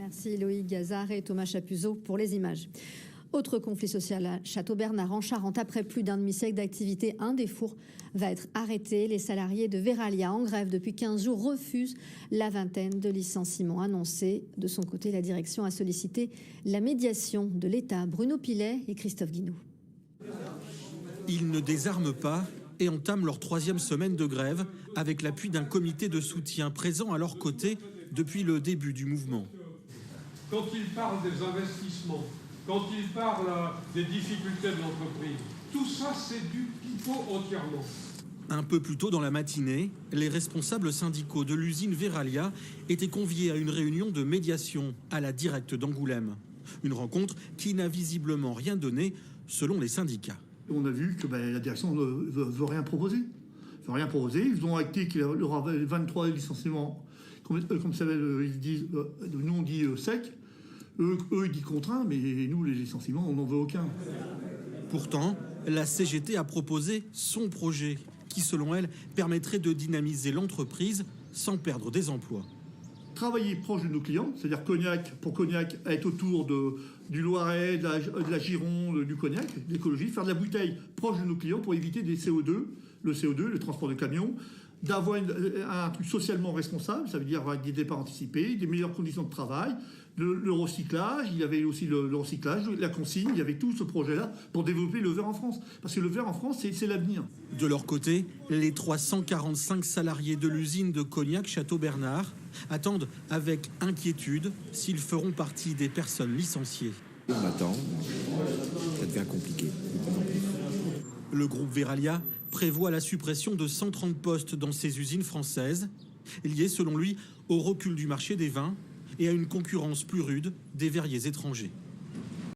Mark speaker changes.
Speaker 1: Merci Loïc Gazard et Thomas Chapuzot pour les images. Autre conflit social à Châteaubernard en Charente. Après plus d'un demi-siècle d'activité, un des fours va être arrêté. Les salariés de Verallia, en grève depuis 15 jours, refusent la vingtaine de licenciements annoncés. De son côté, la direction a sollicité la médiation de l'État. Bruno Pilet et Christophe Guinou.
Speaker 2: Ils ne désarment pas et entament leur 3e semaine de grève avec l'appui d'un comité de soutien présent à leur côté depuis le début du mouvement.
Speaker 3: Quand ils parlent des investissements, quand ils parlent des difficultés de l'entreprise, tout ça c'est du pipeau entièrement.
Speaker 2: Un peu plus tôt dans la matinée, les responsables syndicaux de l'usine Verallia étaient conviés à une réunion de médiation à la Directe d'Angoulême. Une rencontre qui n'a visiblement rien donné selon les syndicats.
Speaker 4: On a vu que la direction ne veut rien proposer. Ils ont acté qu'il y aura 23 licenciements, comme ils disent, nous on dit sec. Eux, ils disent contraints, mais nous, les licenciements, on n'en veut aucun.
Speaker 2: Pourtant, la CGT a proposé son projet, qui, selon elle, permettrait de dynamiser l'entreprise sans perdre des emplois.
Speaker 4: Travailler proche de nos clients, c'est-à-dire pour Cognac, être autour du Loiret, de la Gironde, du Cognac, l'écologie, faire de la bouteille proche de nos clients pour éviter le CO2, le transport de camions, d'avoir un truc socialement responsable, ça veut dire avec des départs anticipés, des meilleures conditions de travail, le recyclage, il y avait aussi le recyclage, la consigne, il y avait tout ce projet-là pour développer le verre en France. Parce que le verre en France, c'est l'avenir.
Speaker 2: De leur côté, les 345 salariés de l'usine de Cognac Châteaubernard attendent avec inquiétude s'ils feront partie des personnes licenciées.
Speaker 5: On attend, ça devient compliqué.
Speaker 2: Le groupe Verallia prévoit la suppression de 130 postes dans ses usines françaises, liées selon lui au recul du marché des vins et à une concurrence plus rude des verriers étrangers.